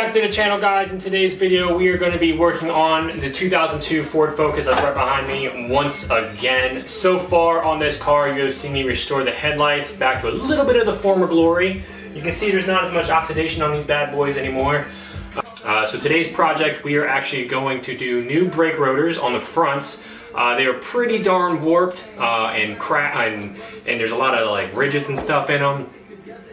back to the channel, guys. In today's video we are going to be working on the 2002 Ford Focus that's right behind me once again. So far on this car you have seen me restore the headlights back to a little bit of the former glory. You can see there's not as much oxidation on these bad boys anymore. So today's project we are actually going to do new brake rotors on the fronts. They are pretty darn warped and there's a lot of like ridges and stuff in them.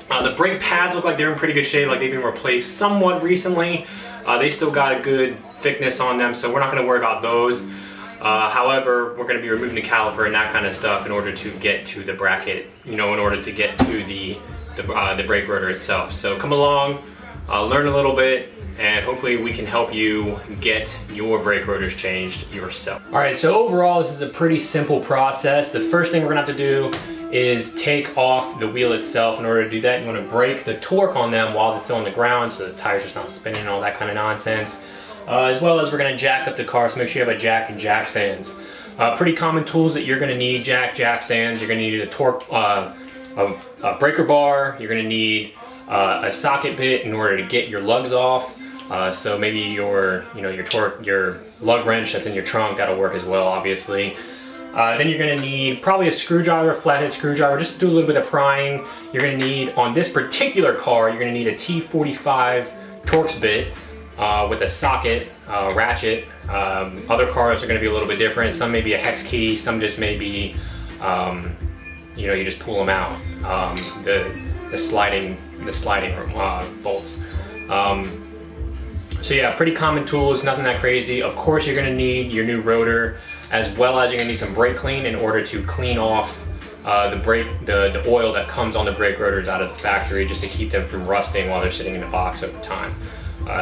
The brake pads look like they're in pretty good shape, like they've been replaced somewhat recently. They still got a good thickness on them, so we're not going to worry about those. However, we're going to be removing the caliper and that kind of stuff in order to get to the bracket, in order to get to the brake rotor itself. So come along, learn a little bit, and hopefully we can help you get your brake rotors changed yourself. All right, so overall this is a pretty simple process. The first thing we're going to have to do is take off the wheel itself. In order to do that, you want to break the torque on them while they're still on the ground so the tire's just not spinning and all that kind of nonsense. As well as we're going to jack up the car, so make sure you have a jack and jack stands. Pretty common tools that you're going to need: jack stands. You're going to need a torque, a breaker bar. You're going to need a socket bit in order to get your lugs off. So maybe your torque, your lug wrench that's in your trunk, that'll work as well, obviously. Then you're going to need probably a screwdriver, flathead screwdriver, just to do a little bit of prying. You're going to need, on this particular car, you're going to need a T45 Torx bit with a socket, ratchet. Other cars are going to be a little bit different. Some may be a hex key, some just may be, you just pull them out, the sliding bolts. So yeah, pretty common tools, nothing that crazy. Of course you're going to need your new rotor, as well as you're going to need some brake clean in order to clean off the oil that comes on the brake rotors out of the factory, just to keep them from rusting while they're sitting in the box over time.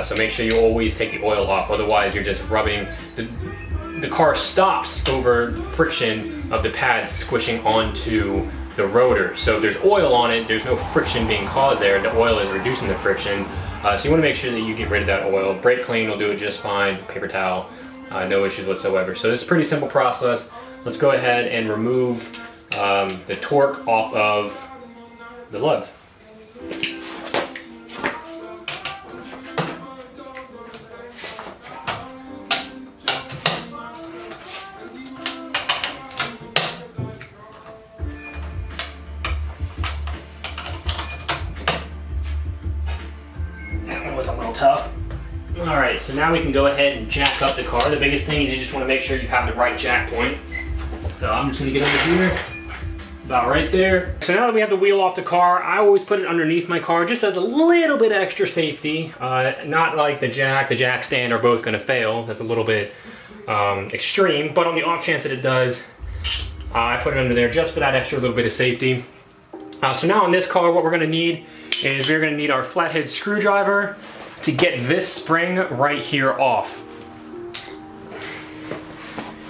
So make sure you always take the oil off, otherwise you're just rubbing, the car stops over friction of the pads squishing onto the rotor. So if there's oil on it, there's no friction being caused there, the oil is reducing the friction. So you want to make sure that you get rid of that oil. Brake clean will do it just fine, paper towel. No issues whatsoever. So this is a pretty simple process. Let's go ahead and remove the torque off of the lugs. That one was a little tough. Alright, so now we can go ahead and jack up the car. The biggest thing is you just want to make sure you have the right jack point. So I'm just going to get over here, about right there. So now that we have the wheel off the car, I always put it underneath my car just as a little bit extra safety. Not like the jack stand are both going to fail. That's a little bit extreme, but on the off chance that it does, I put it under there just for that extra little bit of safety. So now on this car, what we're going to need is we're going to need our flathead screwdriver to get this spring right here off.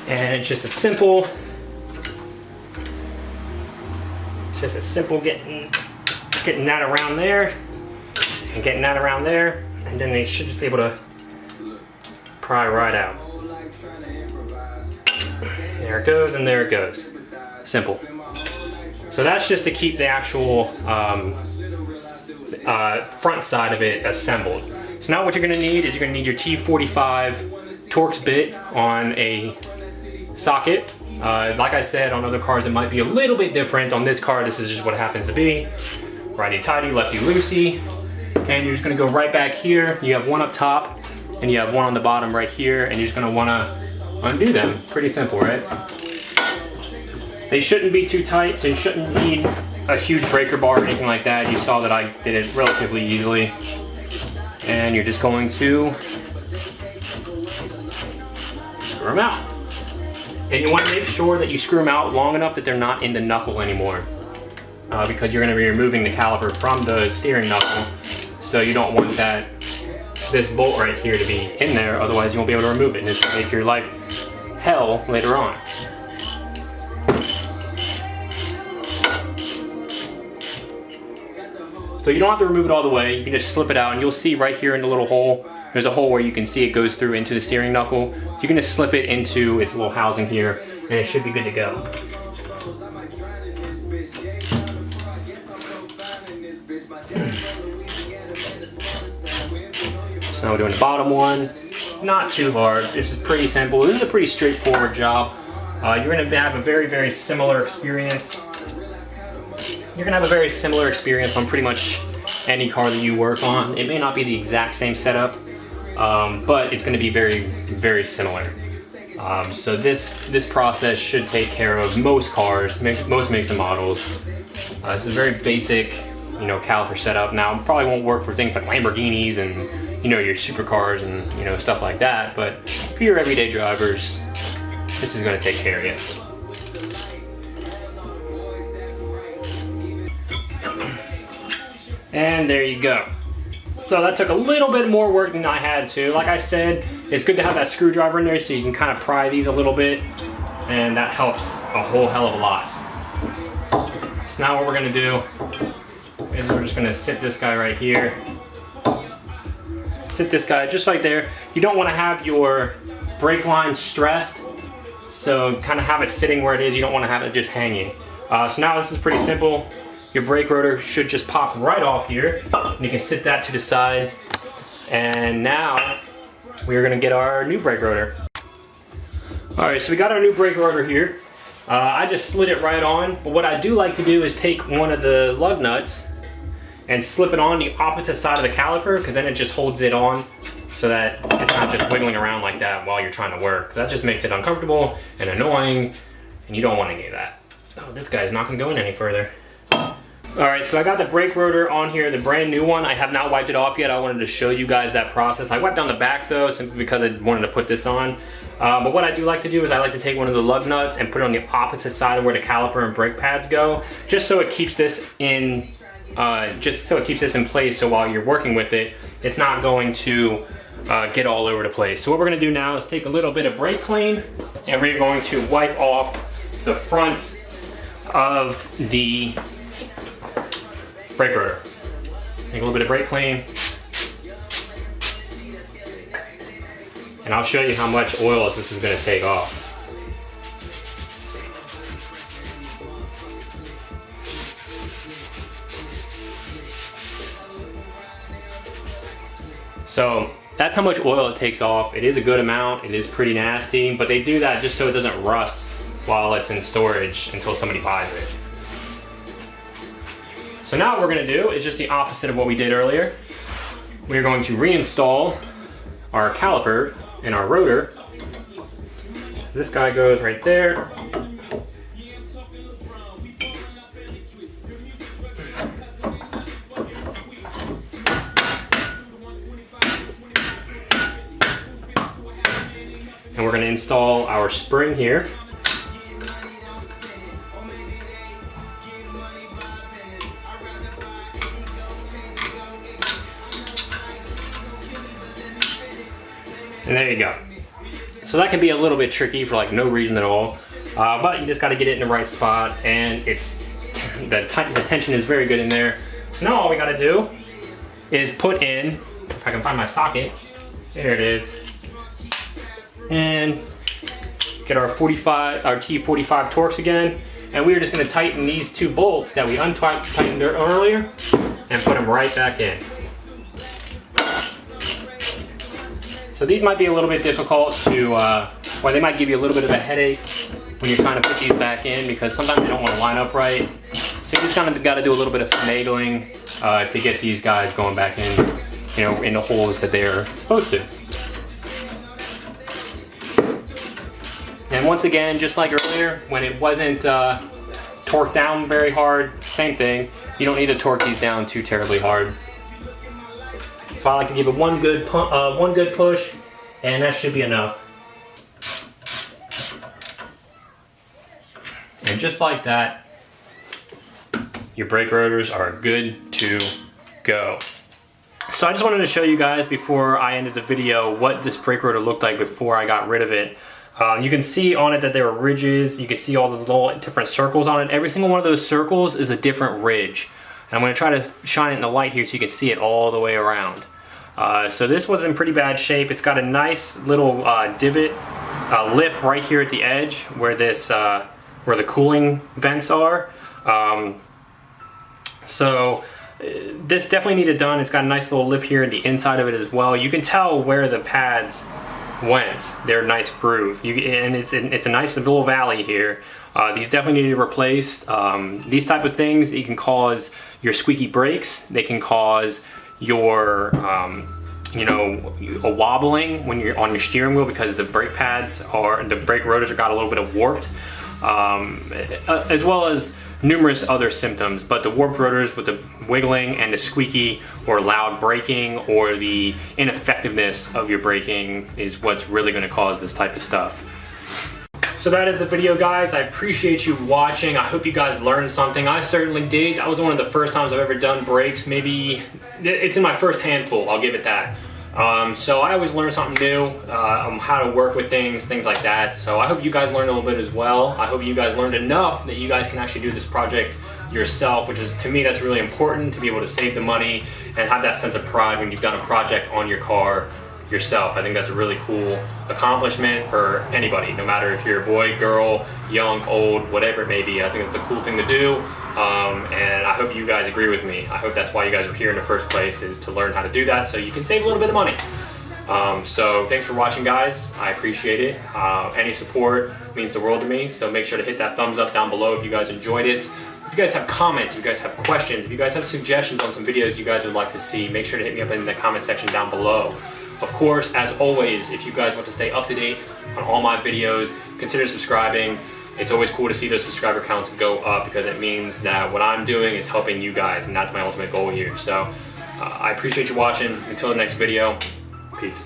And it's just getting that around there and getting that around there, and then they should just be able to pry right out. There it goes, and there it goes. Simple. So that's just to keep the actual front side of it assembled. So now what you're going to need is you're going to need your T45 Torx bit on a socket. Like I said, on other cars it might be a little bit different. On this car, this is just what it happens to be. Righty tighty, lefty loosey. And you're just going to go right back here. You have one up top and you have one on the bottom right here, and you're just going to want to undo them. Pretty simple, right? They shouldn't be too tight, so you shouldn't need a huge breaker bar or anything like that. You saw that I did it relatively easily. And you're just going to screw them out. And you want to make sure that you screw them out long enough that they're not in the knuckle anymore. Because you're going to be removing the caliper from the steering knuckle. So you don't want this bolt right here to be in there, otherwise you won't be able to remove it, and it's going to make your life hell later on. So you don't have to remove it all the way, you can just slip it out, and you'll see right here in the little hole, there's a hole where you can see it goes through into the steering knuckle. So you can just slip it into its little housing here, and it should be good to go. So now we're doing the bottom one. Not too hard. This is pretty simple. This is a pretty straightforward job. You're going to have a very, very similar experience. You're going to have a very similar experience on pretty much any car that you work on. It may not be the exact same setup, but it's going to be very, very similar. So this process should take care of most cars, most makes and models. This is a very basic, you know, caliper setup. Now, it probably won't work for things like Lamborghinis and, you know, your supercars and, you know, stuff like that. But for your everyday drivers, this is going to take care of you. And there you go. So that took a little bit more work than I had to. Like I said, it's good to have that screwdriver in there so you can kind of pry these a little bit, and that helps a whole hell of a lot. So now what we're gonna do is we're just gonna sit this guy right here. Sit this guy just right there. You don't wanna have your brake line stressed, so kind of have it sitting where it is. You don't wanna have it just hanging. So now this is pretty simple. Your brake rotor should just pop right off here. And you can sit that to the side. And now we're gonna get our new brake rotor. All right, so we got our new brake rotor here. I just slid it right on, but what I do like to do is take one of the lug nuts and slip it on the opposite side of the caliper, because then it just holds it on so that it's not just wiggling around like that while you're trying to work. That just makes it uncomfortable and annoying, and you don't want any of that. Oh, this guy's not gonna go in any further. All right, so I got the brake rotor on here, the brand new one. I have not wiped it off yet. I wanted to show you guys that process. I wiped down the back though, simply because I wanted to put this on. But what I do like to do is I like to take one of the lug nuts and put it on the opposite side of where the caliper and brake pads go, just so it keeps this in, place. So while you're working with it, it's not going to get all over the place. So what we're gonna do now is take a little bit of brake clean, and we're going to wipe off the front of the brake rotor. Take a little bit of brake clean, and I'll show you how much oil this is going to take off. So that's how much oil it takes off. It is a good amount. It is pretty nasty, but they do that just so it doesn't rust while it's in storage until somebody buys it. So now what we're gonna do is just the opposite of what we did earlier. We're going to reinstall our caliper and our rotor. This guy goes right there. And we're gonna install our spring here. And there you go. So that can be a little bit tricky for like no reason at all, but you just got to get it in the right spot, and it's the tension is very good in there. So now all we got to do is put in, if I can find my socket, there it is, and get our T45 Torx again, and we're just going to tighten these two bolts that we untightened earlier and put them right back in. So these might be a little bit difficult to, or they might give you a little bit of a headache when you're trying to put these back in, because sometimes they don't want to line up right. So you just kind of got to do a little bit of finagling to get these guys going back in, you know, in the holes that they're supposed to. And once again, just like earlier, when it wasn't torqued down very hard, same thing. You don't need to torque these down too terribly hard. So I like to give it one good push, and that should be enough. And just like that, your brake rotors are good to go. So I just wanted to show you guys before I ended the video what this brake rotor looked like before I got rid of it. You can see on it that there are ridges. You can see all the little different circles on it. Every single one of those circles is a different ridge. And I'm going to try to shine it in the light here so you can see it all the way around. So this was in pretty bad shape. It's got a nice little divot, lip right here at the edge where this, where the cooling vents are. So this definitely needed done. It's got a nice little lip here in the inside of it as well. You can tell where the pads went. They're a nice groove. And it's a nice little valley here. These definitely need to be replaced. These type of things, it can cause your squeaky brakes. They can cause your you know, a wobbling when you're on your steering wheel because the brake pads the brake rotors got a little bit of warped, as well as numerous other symptoms. But the warped rotors with the wiggling and the squeaky or loud braking or the ineffectiveness of your braking is what's really going to cause this type of stuff. So that is the video, guys. I appreciate you watching. I hope you guys learned something. I certainly did. That was one of the first times I've ever done brakes. Maybe it's in my first handful, I'll give it that. So I always learn something new, on how to work with things like that. So I hope you guys learned a little bit as well. I hope you guys learned enough that you guys can actually do this project yourself, which is, to me, that's really important, to be able to save the money and have that sense of pride when you've done a project on your car yourself. I think that's a really cool accomplishment for anybody, no matter if you're a boy, girl, young, old, whatever it may be. I think it's a cool thing to do, and I hope you guys agree with me. I hope that's why you guys are here in the first place, is to learn how to do that so you can save a little bit of money. So thanks for watching, guys. I appreciate it. Any support means the world to me, so make sure to hit that thumbs up down below if you guys enjoyed it. If you guys have comments, if you guys have questions, if you guys have suggestions on some videos you guys would like to see, make sure to hit me up in the comment section down below. Of course, as always, if you guys want to stay up to date on all my videos, consider subscribing. It's always cool to see those subscriber counts go up because it means that what I'm doing is helping you guys, and that's my ultimate goal here. So I appreciate you watching. Until the next video, peace.